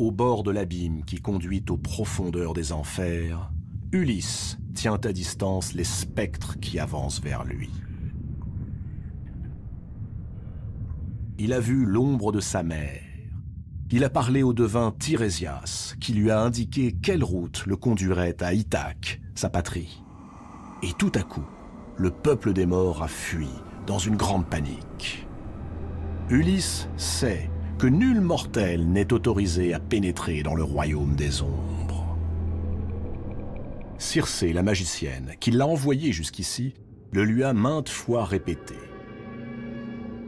au bord de l'abîme qui conduit aux profondeurs des enfers, Ulysse tient à distance les spectres qui avancent vers lui. Il a vu l'ombre de sa mère. Il a parlé au devin Tirésias, qui lui a indiqué quelle route le conduirait à Ithaque, sa patrie. Et tout à coup, le peuple des morts a fui dans une grande panique. Ulysse sait que nul mortel n'est autorisé à pénétrer dans le royaume des ombres. Circé, la magicienne, qui l'a envoyé jusqu'ici, le lui a maintes fois répété.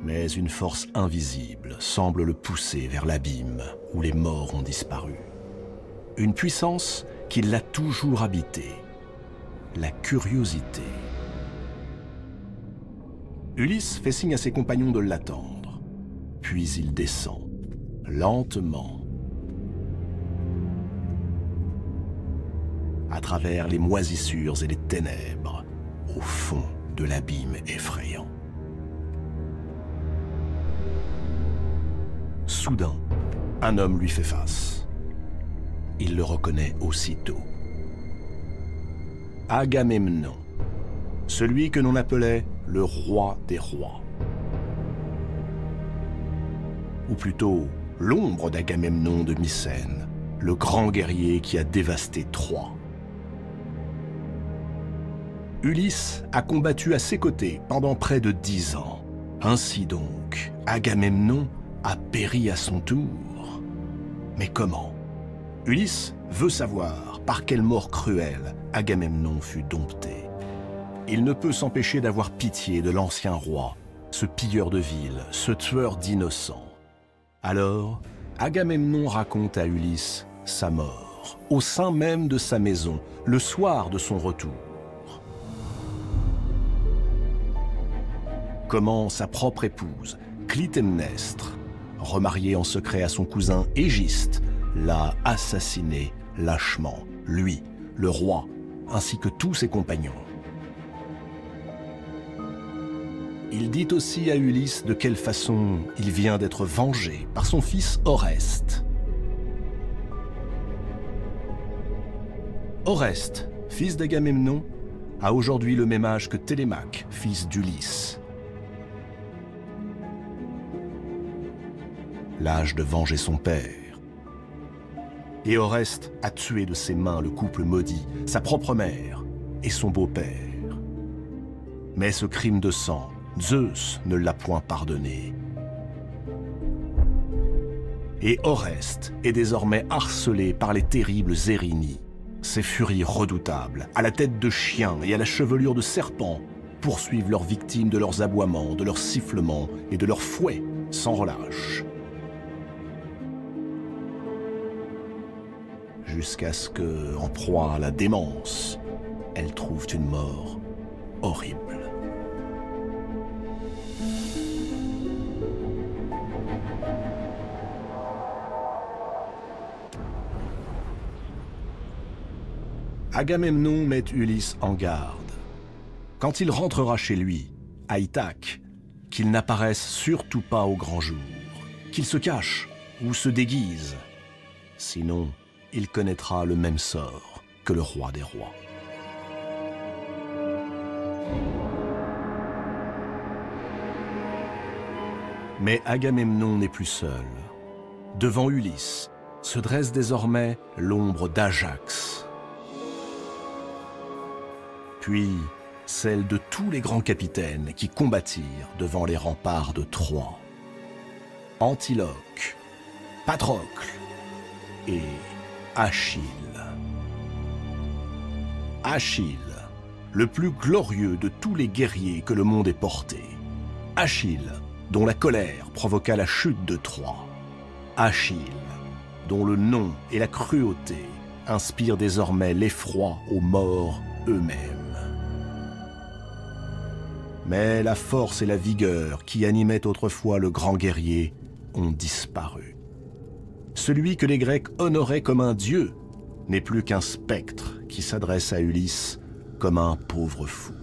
Mais une force invisible semble le pousser vers l'abîme où les morts ont disparu. Une puissance qui l'a toujours habité, la curiosité. Ulysse fait signe à ses compagnons de l'attendre, puis il descend, lentement, à travers les moisissures et les ténèbres, au fond de l'abîme effrayant. Soudain, un homme lui fait face. Il le reconnaît aussitôt. Agamemnon, celui que l'on appelait le roi des rois. Ou plutôt, l'ombre d'Agamemnon de Mycène, le grand guerrier qui a dévasté Troie. Ulysse a combattu à ses côtés pendant près de 10 ans. Ainsi donc, Agamemnon a péri à son tour. Mais comment? Ulysse veut savoir par quelle mort cruelle Agamemnon fut dompté. Il ne peut s'empêcher d'avoir pitié de l'ancien roi, ce pilleur de villes, ce tueur d'innocents. Alors, Agamemnon raconte à Ulysse sa mort, au sein même de sa maison, le soir de son retour. Comment sa propre épouse, Clytemnestre, remariée en secret à son cousin Égiste, l'a assassiné lâchement, lui, le roi, ainsi que tous ses compagnons. Il dit aussi à Ulysse de quelle façon il vient d'être vengé par son fils Oreste. Oreste, fils d'Agamemnon, a aujourd'hui le même âge que Télémaque, fils d'Ulysse. L'âge de venger son père. Et Oreste a tué de ses mains le couple maudit, sa propre mère et son beau-père. Mais ce crime de sang, Zeus ne l'a point pardonné. Et Oreste est désormais harcelé par les terribles Érynies, ces furies redoutables, à la tête de chiens et à la chevelure de serpents, poursuivent leurs victimes de leurs aboiements, de leurs sifflements et de leurs fouets sans relâche. Jusqu'à ce que, en proie à la démence, elles trouvent une mort horrible. Agamemnon met Ulysse en garde. Quand il rentrera chez lui, à Ithaque, qu'il n'apparaisse surtout pas au grand jour, qu'il se cache ou se déguise, sinon il connaîtra le même sort que le roi des rois. Mais Agamemnon n'est plus seul. Devant Ulysse se dresse désormais l'ombre d'Ajax, puis celle de tous les grands capitaines qui combattirent devant les remparts de Troie. Antiloque, Patrocle et Achille. Achille, le plus glorieux de tous les guerriers que le monde ait porté. Achille, dont la colère provoqua la chute de Troie. Achille, dont le nom et la cruauté inspirent désormais l'effroi aux morts eux-mêmes. Mais la force et la vigueur qui animaient autrefois le grand guerrier ont disparu. Celui que les Grecs honoraient comme un dieu n'est plus qu'un spectre qui s'adresse à Ulysse comme un pauvre fou.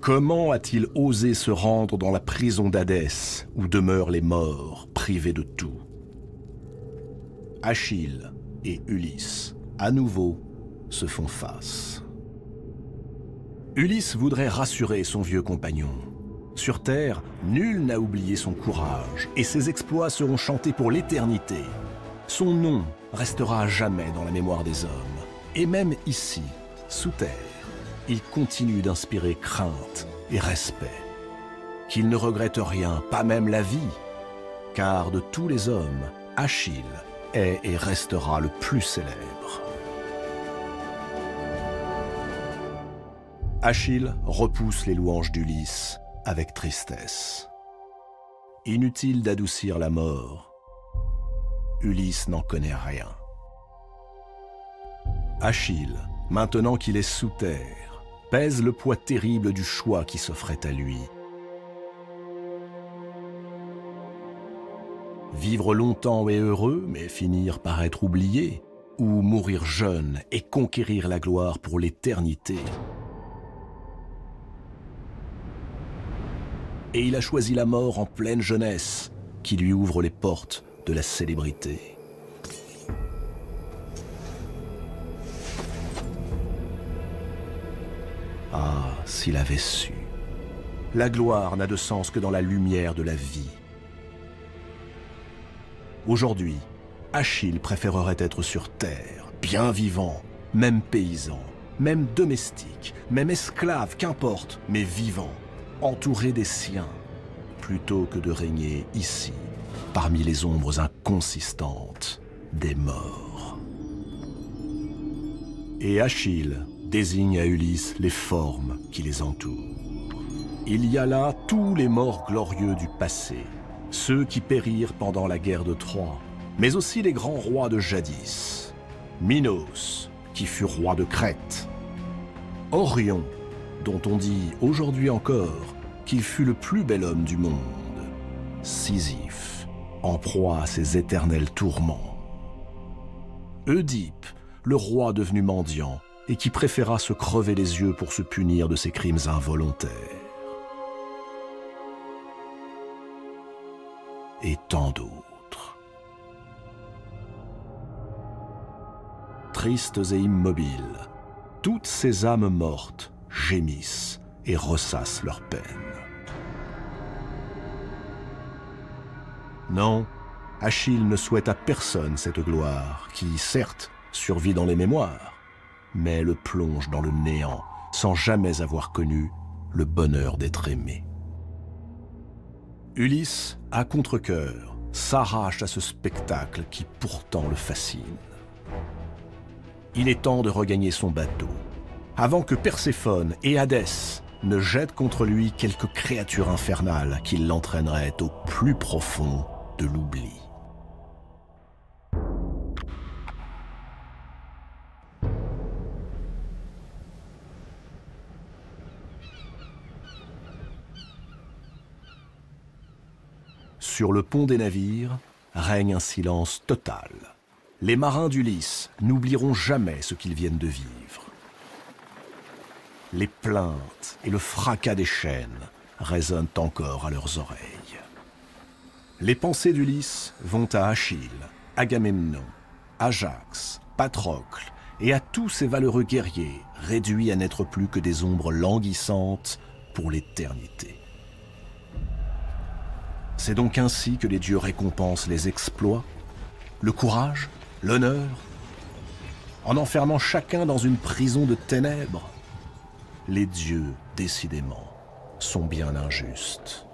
Comment a-t-il osé se rendre dans la prison d'Hadès, où demeurent les morts, privés de tout? Achille et Ulysse, à nouveau, se font face. Ulysse voudrait rassurer son vieux compagnon. Sur Terre, nul n'a oublié son courage, et ses exploits seront chantés pour l'éternité. Son nom restera à jamais dans la mémoire des hommes. Et même ici, sous terre, il continue d'inspirer crainte et respect. Qu'il ne regrette rien, pas même la vie, car de tous les hommes, Achille est et restera le plus célèbre. Achille repousse les louanges d'Ulysse avec tristesse. Inutile d'adoucir la mort, Ulysse n'en connaît rien. Achille, maintenant qu'il est sous terre, pèse le poids terrible du choix qui s'offrait à lui. Vivre longtemps et heureux, mais finir par être oublié, ou mourir jeune et conquérir la gloire pour l'éternité. Et il a choisi la mort en pleine jeunesse, qui lui ouvre les portes de la célébrité. Ah, s'il avait su. La gloire n'a de sens que dans la lumière de la vie. Aujourd'hui, Achille préférerait être sur terre, bien vivant, même paysan, même domestique, même esclave, qu'importe, mais vivant, entouré des siens, plutôt que de régner ici, parmi les ombres inconsistantes des morts. Et Achille désigne à Ulysse les formes qui les entourent. Il y a là tous les morts glorieux du passé, ceux qui périrent pendant la guerre de Troie, mais aussi les grands rois de jadis. Minos, qui fut roi de Crète. Orion, dont on dit aujourd'hui encore qu'il fut le plus bel homme du monde. Sisyphe, en proie à ses éternels tourments. Oedipe, le roi devenu mendiant, et qui préféra se crever les yeux pour se punir de ses crimes involontaires. Et tant d'autres. Tristes et immobiles, toutes ces âmes mortes gémissent et ressassent leur peine. Non, Achille ne souhaite à personne cette gloire qui, certes, survit dans les mémoires, mais le plonge dans le néant sans jamais avoir connu le bonheur d'être aimé. Ulysse, à contre-cœur, s'arrache à ce spectacle qui pourtant le fascine. Il est temps de regagner son bateau, avant que Perséphone et Hadès ne jettent contre lui quelques créatures infernales qui l'entraîneraient au plus profond de l'oubli. Sur le pont des navires règne un silence total. Les marins d'Ulysse n'oublieront jamais ce qu'ils viennent de vivre. Les plaintes et le fracas des chaînes résonnent encore à leurs oreilles. Les pensées d'Ulysse vont à Achille, Agamemnon, Ajax, Patrocle et à tous ces valeureux guerriers réduits à n'être plus que des ombres languissantes pour l'éternité. C'est donc ainsi que les dieux récompensent les exploits, le courage, l'honneur, en enfermant chacun dans une prison de ténèbres. Les dieux, décidément, sont bien injustes.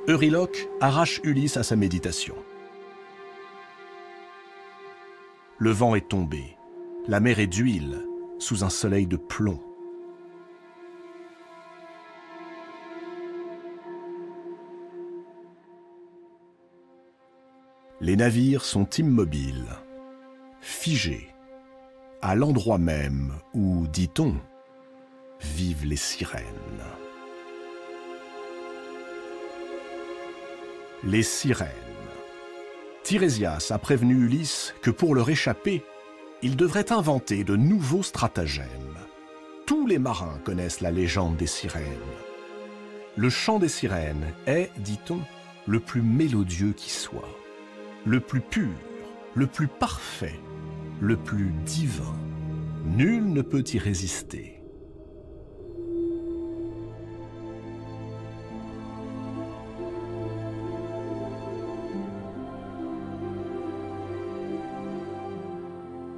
Euryloque arrache Ulysse à sa méditation. Le vent est tombé, la mer est d'huile, sous un soleil de plomb. Les navires sont immobiles, figés, à l'endroit même où, dit-on, vivent les sirènes. Les sirènes, Tirésias a prévenu Ulysse que pour leur échapper, il devrait inventer de nouveaux stratagèmes. Tous les marins connaissent la légende des sirènes. Le chant des sirènes est, dit-on, le plus mélodieux qui soit, le plus pur, le plus parfait, le plus divin. Nul ne peut y résister.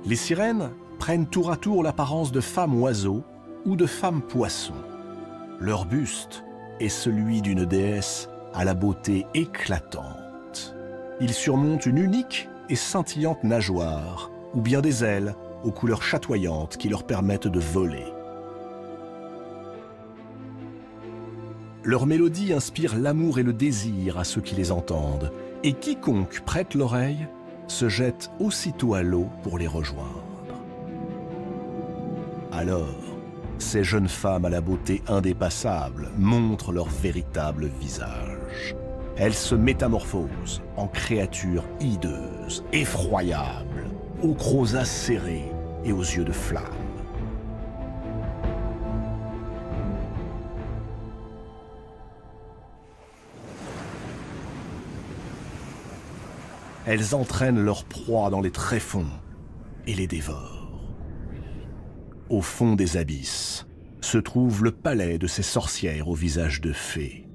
Les sirènes prennent tour à tour l'apparence de femmes oiseaux ou de femmes poissons. Leur buste est celui d'une déesse à la beauté éclatante. Il surmonte une unique et scintillante nageoire, ou bien des ailes aux couleurs chatoyantes qui leur permettent de voler. Leur mélodie inspire l'amour et le désir à ceux qui les entendent, et quiconque prête l'oreille se jette aussitôt à l'eau pour les rejoindre. Alors, ces jeunes femmes à la beauté indépassable montrent leur véritable visage. Elles se métamorphosent en créatures hideuses, effroyables, aux crocs acérés et aux yeux de flamme. Elles entraînent leur proie dans les tréfonds et les dévorent. Au fond des abysses se trouve le palais de ces sorcières au visage de fées.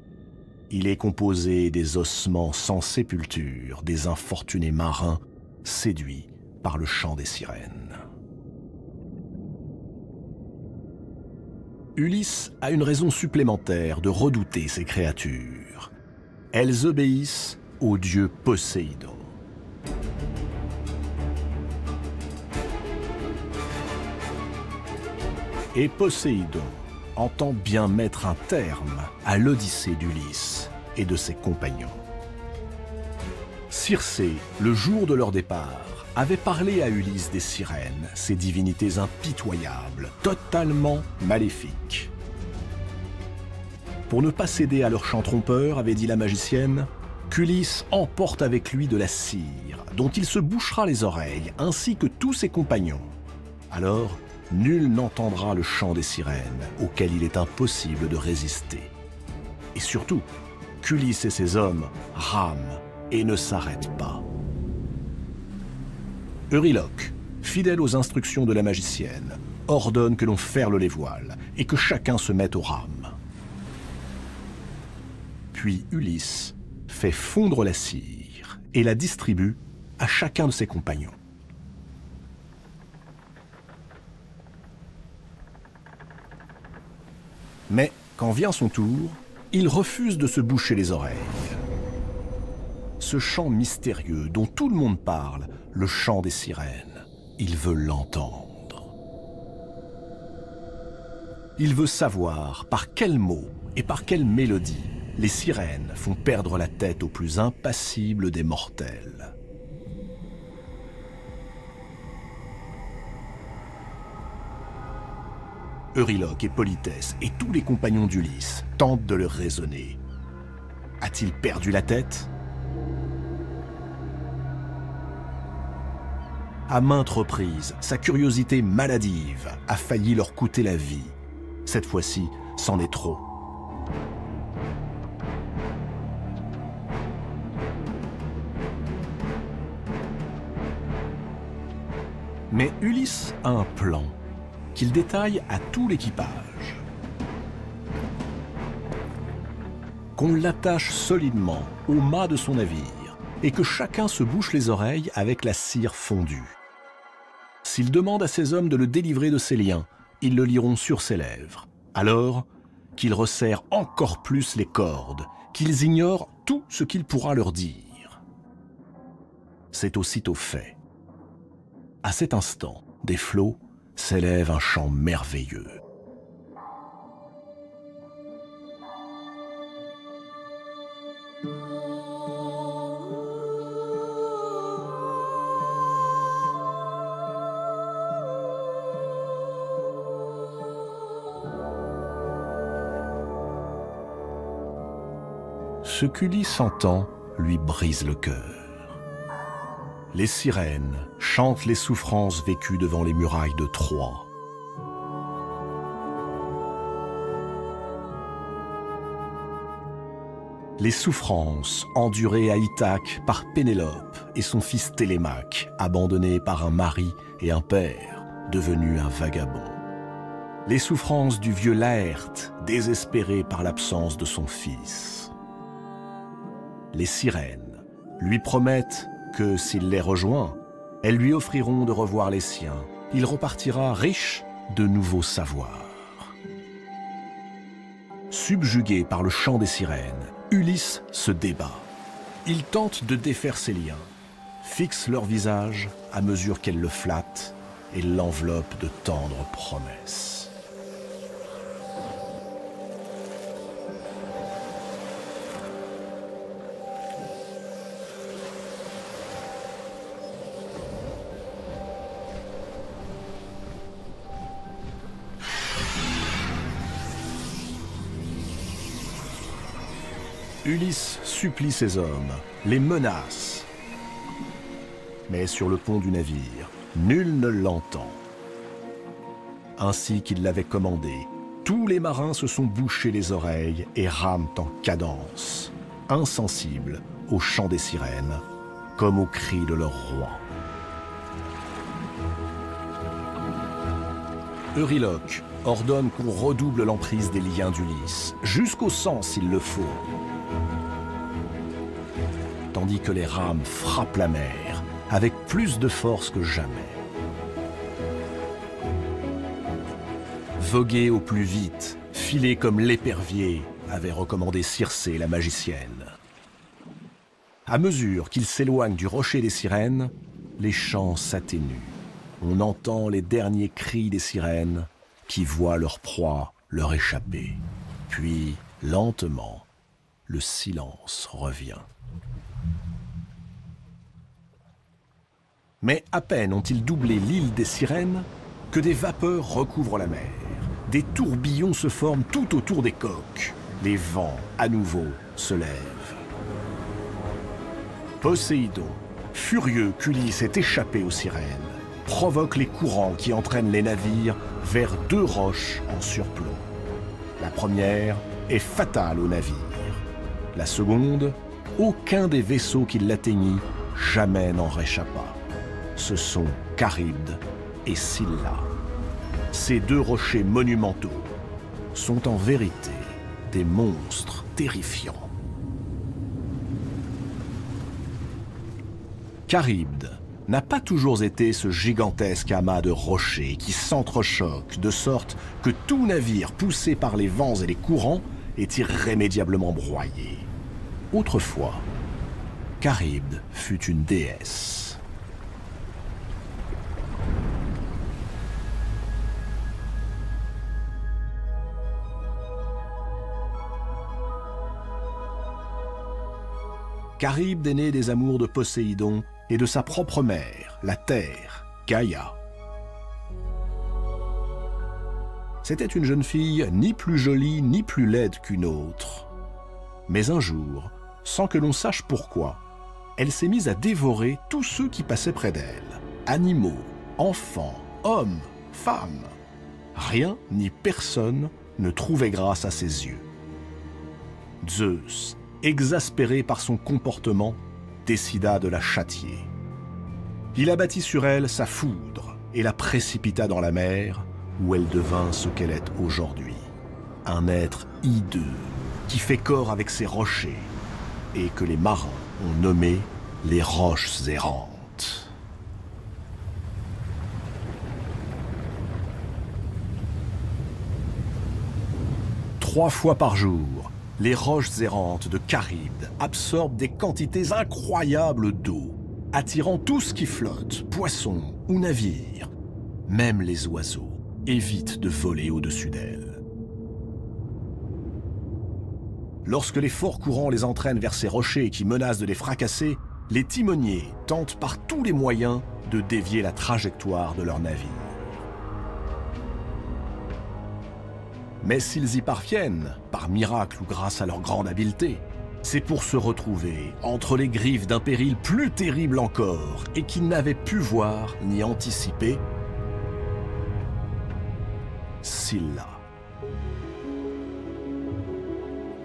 Il est composé des ossements sans sépulture des infortunés marins séduits par le chant des sirènes. Ulysse a une raison supplémentaire de redouter ces créatures. Elles obéissent au dieu Poséidon. Et Poséidon entend bien mettre un terme à l'odyssée d'Ulysse et de ses compagnons. Circé, le jour de leur départ, avait parlé à Ulysse des sirènes, ces divinités impitoyables, totalement maléfiques. Pour ne pas céder à leur chant trompeur, avait dit la magicienne, qu'Ulysse emporte avec lui de la cire, dont il se bouchera les oreilles, ainsi que tous ses compagnons. Alors, nul n'entendra le chant des sirènes, auquel il est impossible de résister. Et surtout, qu'Ulysse et ses hommes rament et ne s'arrêtent pas. Euryloque, fidèle aux instructions de la magicienne, ordonne que l'on ferle les voiles et que chacun se mette aux rames. Puis Ulysse fait fondre la cire et la distribue à chacun de ses compagnons. Mais quand vient son tour, il refuse de se boucher les oreilles. Ce chant mystérieux dont tout le monde parle, le chant des sirènes, il veut l'entendre. Il veut savoir par quels mots et par quelle mélodie les sirènes font perdre la tête aux plus impassibles des mortels. Euryloque et Polythèse et tous les compagnons d'Ulysse tentent de le raisonner. A-t-il perdu la tête? À maintes reprises, sa curiosité maladive a failli leur coûter la vie. Cette fois-ci, c'en est trop. Mais Ulysse a un plan qu'il détaille à tout l'équipage. Qu'on l'attache solidement au mât de son navire et que chacun se bouche les oreilles avec la cire fondue. S'il demande à ses hommes de le délivrer de ses liens, ils le liront sur ses lèvres. Alors qu'il resserre encore plus les cordes, qu'ils ignorent tout ce qu'il pourra leur dire. C'est aussitôt fait. À cet instant, des flots s'élève un chant merveilleux. Ce qu'Ulysse entend lui brise le cœur. Les sirènes chantent les souffrances vécues devant les murailles de Troie. Les souffrances endurées à Ithaque par Pénélope et son fils Télémaque, abandonnés par un mari et un père, devenu un vagabond. Les souffrances du vieux Laërte, désespéré par l'absence de son fils. Les sirènes lui promettent que s'il les rejoint, elles lui offriront de revoir les siens. Il repartira riche de nouveaux savoirs. Subjugué par le chant des sirènes, Ulysse se débat. Il tente de défaire ses liens, fixe leur visage à mesure qu'elle le flatte et l'enveloppe de tendres promesses. Ulysse supplie ses hommes, les menace. Mais sur le pont du navire, nul ne l'entend. Ainsi qu'il l'avait commandé, tous les marins se sont bouchés les oreilles et rament en cadence, insensibles au chant des sirènes, comme aux cris de leur roi. Euryloque ordonne qu'on redouble l'emprise des liens d'Ulysse, jusqu'au sang s'il le faut. Tandis que les rames frappent la mer avec plus de force que jamais. Voguer au plus vite, filer comme l'épervier, avait recommandé Circé, la magicienne. À mesure qu'ils s'éloignent du rocher des sirènes, les chants s'atténuent. On entend les derniers cris des sirènes qui voient leur proie leur échapper. Puis, lentement, le silence revient. Mais à peine ont-ils doublé l'île des sirènes que des vapeurs recouvrent la mer. Des tourbillons se forment tout autour des coques. Les vents, à nouveau, se lèvent. Poséidon, furieux qu'Ulysse ait échappé aux sirènes, provoque les courants qui entraînent les navires vers deux roches en surplomb. La première est fatale au navire. La seconde, aucun des vaisseaux qui l'atteignit jamais n'en réchappa. Ce sont Charybde et Scylla. Ces deux rochers monumentaux sont en vérité des monstres terrifiants. Charybde n'a pas toujours été ce gigantesque amas de rochers qui s'entrechoquent de sorte que tout navire poussé par les vents et les courants est irrémédiablement broyé. Autrefois, Charybde fut une déesse. Charybde est née des amours de Poséidon et de sa propre mère, la Terre, Gaïa. C'était une jeune fille ni plus jolie ni plus laide qu'une autre. Mais un jour, sans que l'on sache pourquoi, elle s'est mise à dévorer tous ceux qui passaient près d'elle. Animaux, enfants, hommes, femmes. Rien ni personne ne trouvait grâce à ses yeux. Zeus, exaspéré par son comportement, décida de la châtier. Il abattit sur elle sa foudre et la précipita dans la mer, où elle devint ce qu'elle est aujourd'hui. Un être hideux qui fait corps avec ses rochers et que les marins ont nommé les roches errantes. Trois fois par jour, les roches errantes de Charybde absorbent des quantités incroyables d'eau, attirant tout ce qui flotte, poissons ou navires. Même les oiseaux évitent de voler au-dessus d'elles. Lorsque les forts courants les entraînent vers ces rochers qui menacent de les fracasser, les timoniers tentent par tous les moyens de dévier la trajectoire de leur navire. Mais s'ils y parviennent, par miracle ou grâce à leur grande habileté, c'est pour se retrouver entre les griffes d'un péril plus terrible encore et qu'il n'avait pu voir ni anticiper, Scylla.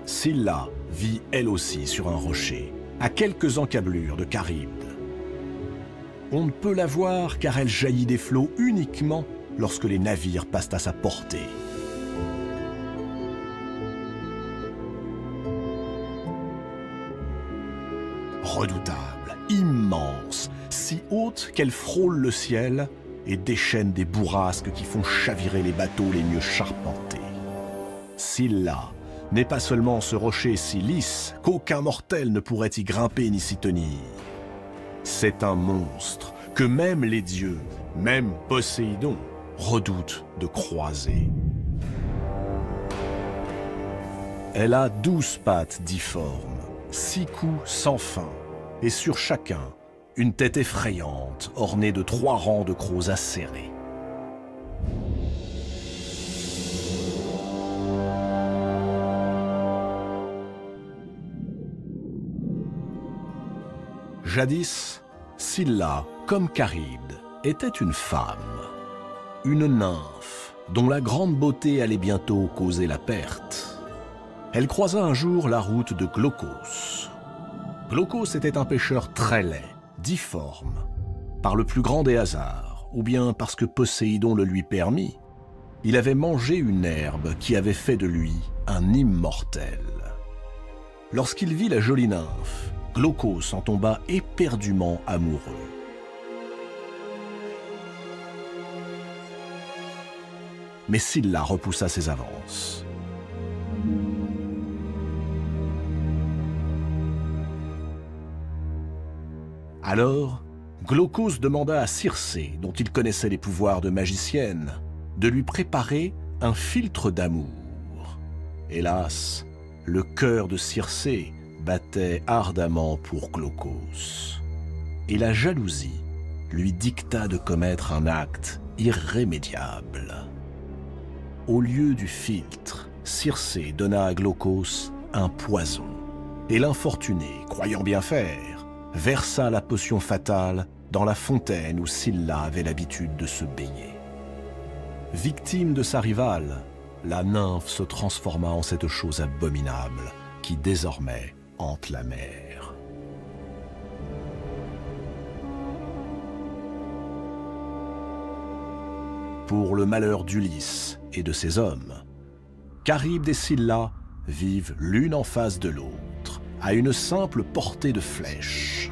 Scylla vit elle aussi sur un rocher, à quelques encablures de Charybde. On ne peut la voir car elle jaillit des flots uniquement lorsque les navires passent à sa portée. Redoutable, immense, si haute qu'elle frôle le ciel et déchaîne des bourrasques qui font chavirer les bateaux les mieux charpentés. Scylla n'est pas seulement ce rocher si lisse qu'aucun mortel ne pourrait y grimper ni s'y tenir. C'est un monstre que même les dieux, même Poséidon, redoutent de croiser. Elle a 12 pattes difformes, 6 coups sans fin, et sur chacun, une tête effrayante ornée de 3 rangs de crocs acérés. Jadis, Scylla, comme Charybde, était une femme, une nymphe dont la grande beauté allait bientôt causer la perte. Elle croisa un jour la route de Glaucos. Glaucos était un pêcheur très laid, difforme, par le plus grand des hasards, ou bien parce que Poséidon le lui permit. Il avait mangé une herbe qui avait fait de lui un immortel. Lorsqu'il vit la jolie nymphe, Glaucos en tomba éperdument amoureux. Mais Scylla repoussa ses avances. Alors, Glaucos demanda à Circé, dont il connaissait les pouvoirs de magicienne, de lui préparer un philtre d'amour. Hélas, le cœur de Circé battait ardemment pour Glaucos. Et la jalousie lui dicta de commettre un acte irrémédiable. Au lieu du philtre, Circé donna à Glaucos un poison. Et l'infortuné, croyant bien faire, versa la potion fatale dans la fontaine où Scylla avait l'habitude de se baigner. Victime de sa rivale, la nymphe se transforma en cette chose abominable qui désormais hante la mer. Pour le malheur d'Ulysse et de ses hommes, Charybde et Scylla vivent l'une en face de l'autre, à une simple portée de flèche.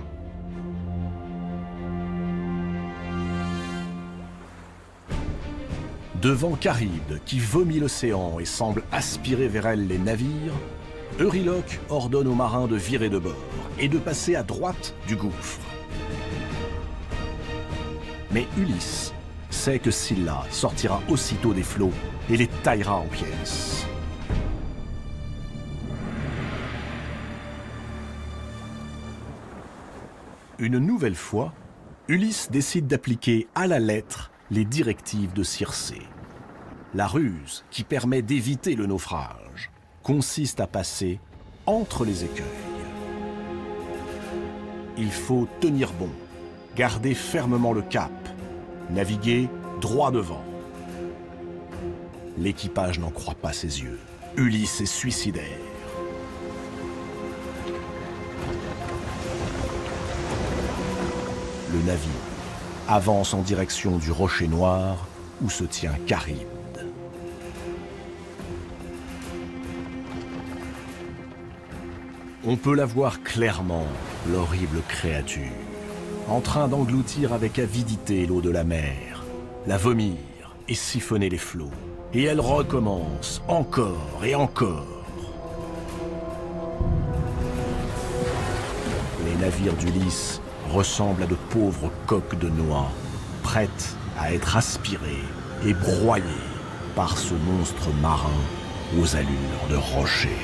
Devant Charybde, qui vomit l'océan et semble aspirer vers elle les navires, Euryloque ordonne aux marins de virer de bord et de passer à droite du gouffre. Mais Ulysse sait que Scylla sortira aussitôt des flots et les taillera en pièces. Une nouvelle fois, Ulysse décide d'appliquer à la lettre les directives de Circé. La ruse qui permet d'éviter le naufrage consiste à passer entre les écueils. Il faut tenir bon, garder fermement le cap, naviguer droit devant. L'équipage n'en croit pas ses yeux. Ulysse est suicidaire. Le navire avance en direction du rocher noir où se tient Charybde. On peut la voir clairement, l'horrible créature, en train d'engloutir avec avidité l'eau de la mer, la vomir et siphonner les flots. Et elle recommence encore et encore. Les navires d'Ulysse ressemblent à de pauvres coques de noix, prêtes à être aspirées et broyées par ce monstre marin aux allures de rocher.